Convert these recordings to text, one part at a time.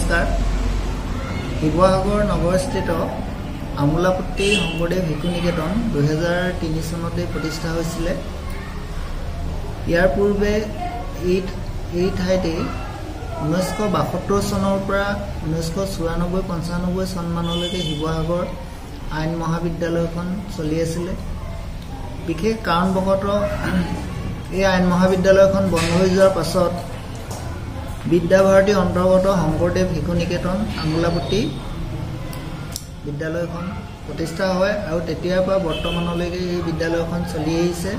নমস্কাৰ শিৱসাগৰ নগৰস্থিত আমোলাপট্টি শংকৰদেৱ শিশু নিকেতন 2003 চনতে প্ৰতিষ্ঠা হৈছিলে ইয়াৰ পূৰ্বে এই ঠাইতে 1972 চনৰ পৰা 1994-95 চন মানলৈকে শিৱসাগৰ আইন মহাবিদ্যালয়খন চলি আছিল বিশেষ কাৰণবশতঃ এই আইন মহাবিদ্যালয়খন বন্ধ হৈ যোৱাৰ পাছত বিদ্যাভাৰতী অন্তৰ্গত শংকৰদেৱ শিশু নিকেতন আমোলাপট্টি বিদ্যালয়খন প্ৰতিষ্ঠা হয় আৰু তেতিয়াৰ পৰা বৰ্তমানলৈকে এই বিদ্যালয়খন চলি আহিছে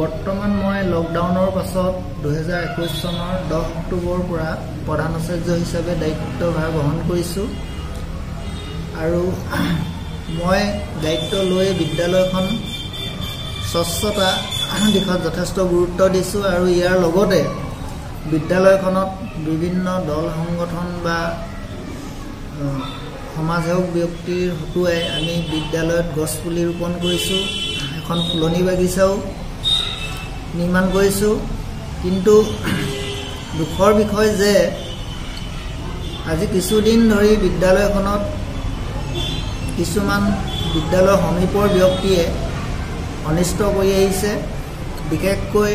বৰ্তমান মই লকডাউনৰ পাছত 2021 চনৰ 10 অক্টোবৰৰ পৰা প্ৰধান আচাৰ্য হিচাপে দায়িত্বভাৰ গ্ৰহণ কৰিছোঁ আৰু মই দায়িত্ব লৈ বিদ্যালয়খন স্বচ্ছতা দিশত যথেষ্ট গুৰুত্ব দিছোঁ আৰু ইয়াৰ লগতে বিদ্যালয়খনত বিভিন্ন দল সংগঠন বা সমাজসেৱক ব্যক্তিৰ হতুৱাই আমি বিদ্যালয়ত গছ পুলি ৰোপণ কৰিছোঁ এখন ফুলনি বাগিচাও নিৰ্মাণ কৰিছোঁ কিন্তু দুখৰ বিষয় যে আজি কিছুদিন ধৰি বিদ্যালয়খনত কিছুমান বিদ্যালয়ৰ সমীপৰ ব্যক্তিয়ে অনিষ্ট কৰি আহিছে বিশেষকৈ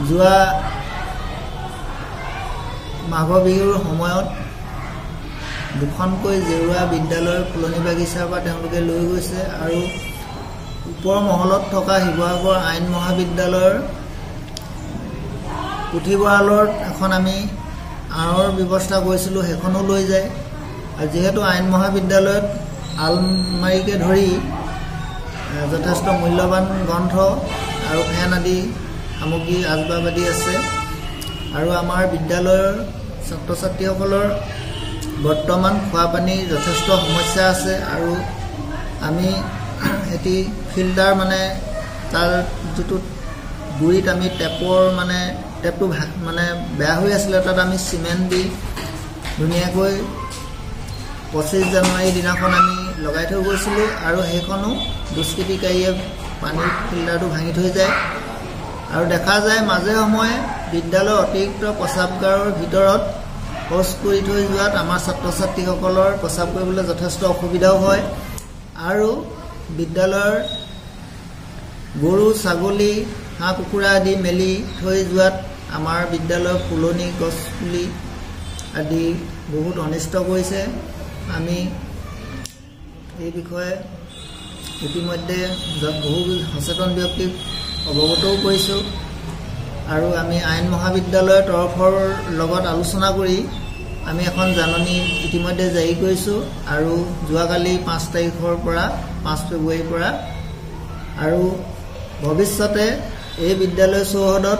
যোৱা মাঘ বিহুৰ সময়ত দুখনকৈ জেৰুৱা বিদ্যালয়ৰ ফুলনি বাগিচাৰ পৰা তেওঁলোকে লৈ গৈছে আৰু ওপৰ মহলত থকা শিৱসাগৰ আইন মহাবিদ্যালয়ৰ পুথিভঁৰালৰ এখন আমি আঁৰৰ ব্যৱস্থা কৰিছিলোঁ সেইখনো লৈ যায় আৰু যিহেতু আইন মহাবিদ্যালয়ত আলমাৰীকে ধৰি যথেষ্ট মূল্যৱান গ্ৰন্থ আৰু ফেন আদি সামগ্ৰী আচবাব আদি আছে আৰু আমাৰ বিদ্যালয়ৰ ছাত্ৰ ছাত্ৰীসকলৰ বৰ্তমান খোৱা পানীৰ যথেষ্ট সমস্যা আছে আৰু আমি এটি ফিল্টাৰ মানে তাৰ যিটো গুৰিত আমি টেপটো মানে বেয়া হৈ আছিলে তাত আমি চিমেণ্ট দি ধুনীয়াকৈ 25 জানুৱাৰী দিনাখন আমি লগাই থৈ গৈছিলোঁ আৰু সেইখনো দুষ্কৃতিকাৰীয়ে পানীৰ ফিল্টাৰটো ভাঙি থৈ যায় আৰু দেখা যায় মাজে সময়ে বিদ্যালয়ৰ অতিৰিক্ত প্ৰস্ৰাৱগাৰৰ ভিতৰত শৌচ কৰি থৈ যোৱাত আমাৰ ছাত্ৰ ছাত্ৰীসকলৰ প্ৰস্ৰাৱ কৰিবলৈ যথেষ্ট অসুবিধাও হয় আৰু বিদ্যালয়ৰ গৰু ছাগলী হাঁহ কুকুৰা আদি মেলি থৈ যোৱাত আমাৰ বিদ্যালয়ৰ ফুলনি গছ পুলি আদি বহুত অনিষ্ট কৰিছে আমি এই বিষয়ে ইতিমধ্যে বহু সচেতন ব্যক্তিক অৱগতও কৰিছোঁ আৰু আমি আইন মহাবিদ্যালয়ৰ তৰফৰ লগত আলোচনা কৰি আমি এখন জাননী ইতিমধ্যে জাৰি কৰিছোঁ আৰু যোৱাকালি 5 তাৰিখৰ পৰা 5 ফেব্ৰুৱাৰীৰ পৰা আৰু ভৱিষ্যতে এই বিদ্যালয় চৌহদত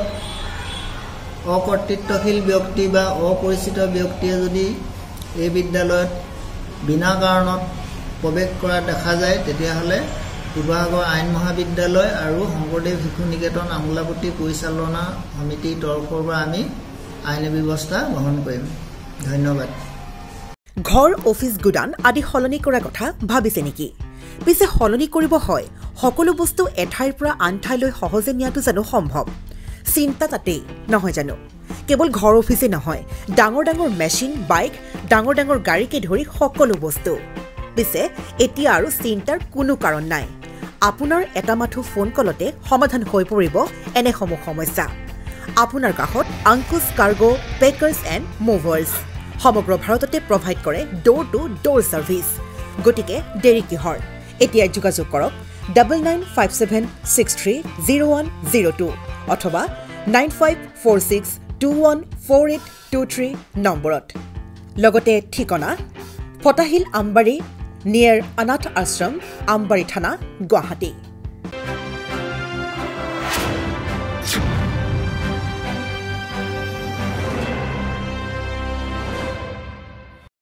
অকৰ্তৃত্বশীল ব্যক্তি বা অপৰিচিত ব্যক্তিয়ে যদি এই বিদ্যালয়ত বিনা কাৰণত প্ৰৱেশ কৰা দেখা যায় তেতিয়াহ'লে শিৱসাগৰ আইন মহাবিদ্যালয় আৰু শংকৰদেৱ শিশু নিকেতন আমোলাপট্টি পৰিচালনা সমিতিৰ তৰফৰ পৰা আমি আইনী ব্যৱস্থা গ্ৰহণ কৰিম ধন্যবাদ ঘৰ অফিচ গুদান আদি সলনি কৰাৰ কথা ভাবিছে নেকি পিছে সলনি কৰিব হয় সকলো বস্তু এঠাইৰ পৰা আন ঠাইলৈ সহজে নিয়াটো জানো সম্ভৱ চিন্তা তাতেই নহয় জানো কেৱল ঘৰ অফিচে নহয় ডাঙৰ ডাঙৰ মেচিন বাইক ডাঙৰ ডাঙৰ গাড়ীকে ধৰি সকলো বস্তু পিছে এতিয়া আৰু চিন্তাৰ কোনো কাৰণ নাই আপোনাৰ এটা মাথো ফোন কলতে সমাধান হৈ পৰিব এনেসমূহ সমস্যা আপোনাৰ কাষত আংকুশ কাৰ্গো পেকাৰ্ছ এণ্ড মুভাৰ্ছ সমগ্ৰ ভাৰততে প্ৰভাইড কৰে ডোৰ টু ডোৰ ছাৰ্ভিচ গতিকে দেৰি কিহৰ এতিয়া যোগাযোগ কৰক 9957630102 অথবা 9546214823 নম্বৰত লগতে ঠিকনা ফটাহিল আমবাৰী নিয়াৰ অনাথ আশ্ৰম আমবাৰী থানা গুৱাহাটী